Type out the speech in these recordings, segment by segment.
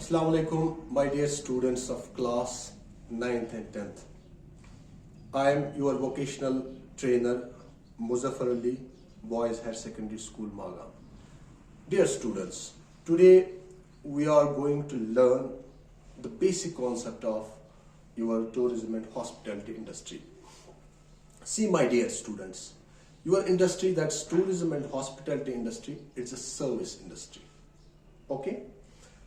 Assalamu alaikum, my dear students of class 9th and 10th. I am your vocational trainer, Muzaffar Ali, Boys Higher Secondary School, Maga. Dear students, today we are going to learn the basic concept of your tourism and hospitality industry. See, my dear students, your industry, that's tourism and hospitality industry, it's a service industry. Okay?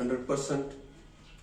100%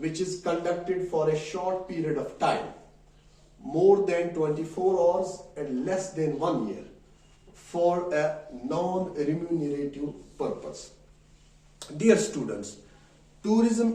which is conducted for a short period of time, more than 24 hours and less than 1 year, for a non-remunerative purpose. Dear students, tourism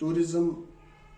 tourism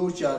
2-4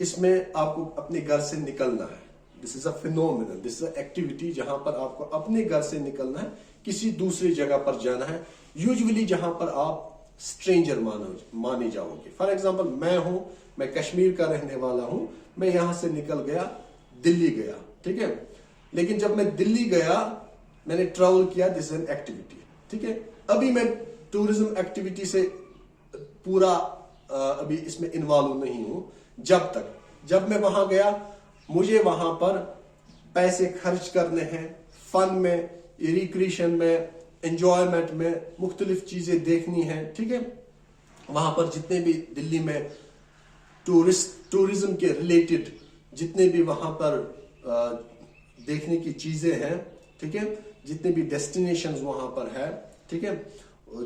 اس میں آپ کو اپنے گھر سے نکلنا ہے. دس از اے phenomenal, دس از اے activity جہاں پر آپ کو اپنے گھر سے نکلنا ہے, کسی دوسری جگہ پر جانا ہے, یوزولی جہاں پر آپ اسٹرینجر مانے جاؤ گے. فار ایگزامپل میں کشمیر کا رہنے والا ہوں, میں یہاں سے نکل گیا, دلی گیا, ٹھیک ہے. لیکن جب میں دلی گیا, میں نے ٹریول کیا, دس از این ایکٹیویٹی, ٹھیک ہے. ابھی میں ٹورزم ایکٹیویٹی سے پورا ابھی اس میں انوالو نہیں ہوں. جب میں وہاں گیا, مجھے وہاں پر پیسے خرچ کرنے ہیں, فن میں, ریکریشن میں, انجوائمنٹ میں, مختلف چیزیں دیکھنی ہیں, ٹھیک ہے. وہاں پر جتنے بھی دلی میں ٹورزم کے ریلیٹڈ جتنے بھی وہاں پر دیکھنے کی چیزیں ہیں, ٹھیک ہے, جتنے بھی ڈیسٹینیشنز وہاں پر ہے, ٹھیک ہے,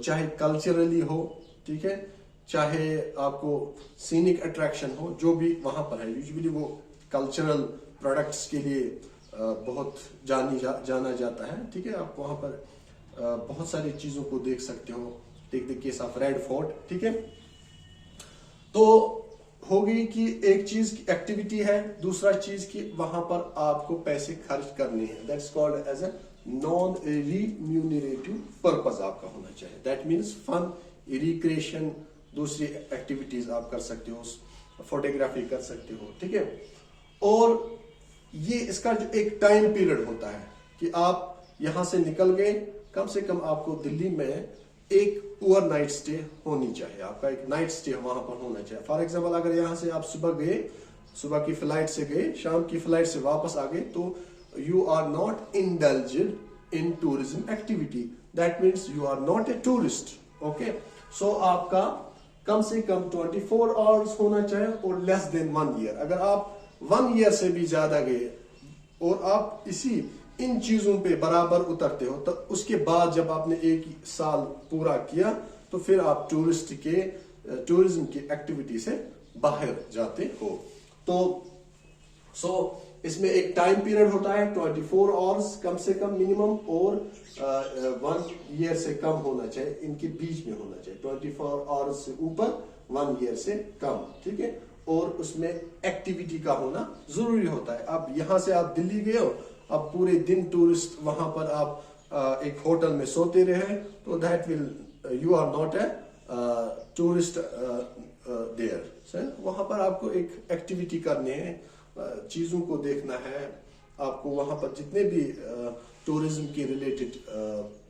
چاہے کلچرلی ہو, ٹھیک ہے, چاہے آپ کو سینک اٹریکشن ہو, جو بھی وہاں پر ہے. یوزلی وہ کلچرل پروڈکٹس کے لیے بہت جانا جاتا ہے, ٹھیک ہے. آپ وہاں پر بہت ساری چیزوں کو دیکھ سکتے ہو. Take the case of red fort, ٹھیک ہے. تو ہو گئی کہ ایک چیز کی ایکٹیویٹی ہے, دوسرا چیز کی وہاں پر آپ کو پیسے خرچ کرنے ہیں. That's called as a non remunerative purpose آپ کا ہونا چاہیے. دیٹ مینس فن, ریکریشن, دوسری ایکٹیویٹیز آپ کر سکتے ہو, فوٹوگرافی کر سکتے ہو, ٹھیک ہے. اور یہ اس کا جو ایک ٹائم پیریڈ ہوتا ہے کہ آپ یہاں سے نکل گئے, کم سے کم آپ کو دلی میں ایک اوور نائٹ سٹے ہونی چاہیے. آپ کا ایک نائٹ سٹے وہاں پر ہونا چاہیے. فار ایگزامپل اگر یہاں سے آپ صبح کی فلائٹ سے گئے, شام کی فلائٹ سے واپس آ گئے, تو you are not indulged in tourism activity. That means you are not a tourist. Okay, so آپ کا کم سے کم 24 آورس ہونا چاہیے اور لیس دین 1 ایئر. اگر آپ 1 ایئر سے بھی زیادہ گئے اور آپ ان چیزوں پہ برابر اترتے ہو, تو اس کے بعد جب آپ نے 1 سال پورا کیا, تو پھر آپ ٹورزم کی ایکٹیویٹی سے باہر جاتے ہو. تو اس میں ایک ٹائم پیریڈ ہوتا ہے 24 آورس کم سے کم منیمم, اور 1 ایئر سے کم ہونا چاہیے, ان کے بیچ میں ہونا چاہیے. 24 آورس سے اوپر, 1 ایئر سے کم, ٹھیک ہے. اور اس میں ایکٹیویٹی کا ہونا ضروری ہوتا ہے. اب یہاں سے آپ دلی گئے ہو, اب پورے دن ٹورسٹ وہاں پر آپ ایک ہوٹل میں سوتے رہے, تو you are not a tourist there. وہاں پر آپ کو ایک ایکٹیویٹی کرنی ہے, چیزوں کو دیکھنا ہے, آپ کو وہاں پر جتنے بھی ٹورزم کے ریلیٹڈ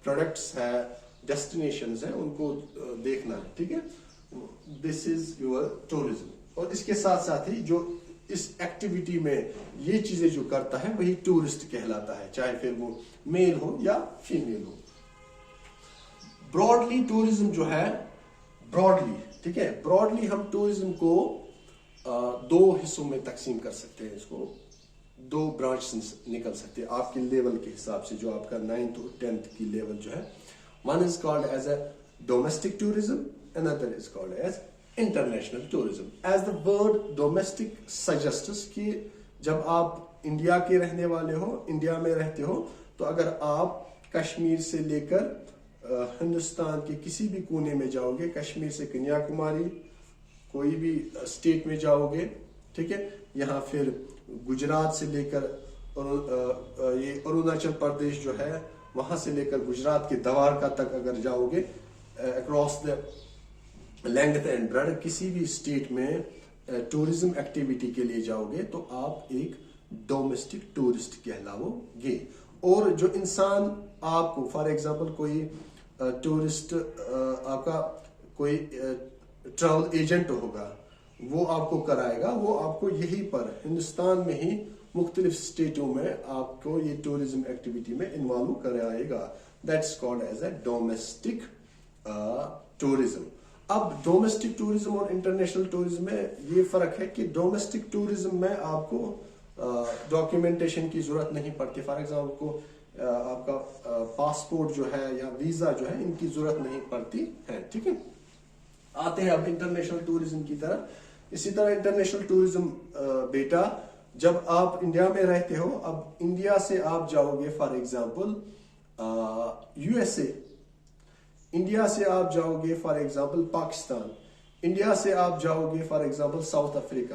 پروڈکٹس ہیں, ڈیسٹینیشنز ہیں, ان کو دیکھنا ہے, ٹھیک ہے. دس از یور ٹورزم. اور اس کے ساتھ ساتھ ہی جو اس ایکٹیویٹی میں یہ چیزیں جو کرتا ہے وہی ٹورسٹ کہلاتا ہے, چاہے پھر وہ میل ہو یا فیمیل ہو. براڈلی ٹورزم جو ہے, ٹھیک ہے, براڈلی ہم ٹورزم کو 2 حصوں میں تقسیم کر سکتے ہیں. اس کو 2 برانچ نکل سکتے ہیں آپ کے لیول کے حساب سے, جو آپ کا 9th اور 10th کی لیول جو ہے. One is called as a domestic tourism, another is called as international tourism. As the word domestic suggests کہ جب آپ انڈیا کے رہنے والے ہو, انڈیا میں رہتے ہو, تو اگر آپ کشمیر سے لے کر ہندوستان کے کسی بھی کونے میں جاؤ گے, کشمیر سے کنیا کماری کوئی بھی اسٹیٹ میں جاؤ گے, ٹھیک ہے, یہاں پھر گجرات سے لے کر یہ اروناچل پردیش جو ہے, وہاں سے لے کر گجرات کے دوارکا تک اگر جاؤ گے, across the length and bread کسی بھی اسٹیٹ میں ٹورزم ایکٹیویٹی کے لیے جاؤ گے, تو آپ ایک ڈومیسٹک ٹورسٹ کہلاؤ گے. اور جو انسان آپ کو, فار ایگزامپل کوئی ٹورسٹ آپ کا کوئی ٹریول ایجنٹ ہوگا, وہ آپ کو کرائے گا, وہ آپ کو یہیں پر ہندوستان میں ہی مختلف اسٹیٹوں میں آپ کو یہ ٹورزم ایکٹیویٹی میں انوالو کرائے گا. That's called as a domestic tourism. اب ڈومیسٹک ٹورزم اور انٹرنیشنل ٹورزم میں یہ فرق ہے کہ ڈومیسٹک ٹورزم میں آپ کو ڈاکیومنٹیشن کی ضرورت نہیں پڑتی. فار ایگزامپل کو آپ کا پاسپورٹ جو ہے یا ویزا جو ہے, ان کی ضرورت نہیں پڑتی ہے, ٹھیک ہے. آتے ہیں اب انٹرنیشنل ٹورزم کی طرف. اسی طرح انٹرنیشنل ٹورزم بیٹا, جب آپ انڈیا میں رہتے ہو, اب انڈیا سے آپ جاؤ گے فار ایگزامپل USA, انڈیا سے آپ جاؤ گے فار ایگزامپل پاکستان, انڈیا سے آپ جاؤ گے for example South Africa.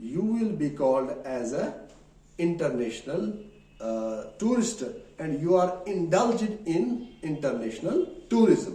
you will be called as a international tourist and you are indulged in international tourism,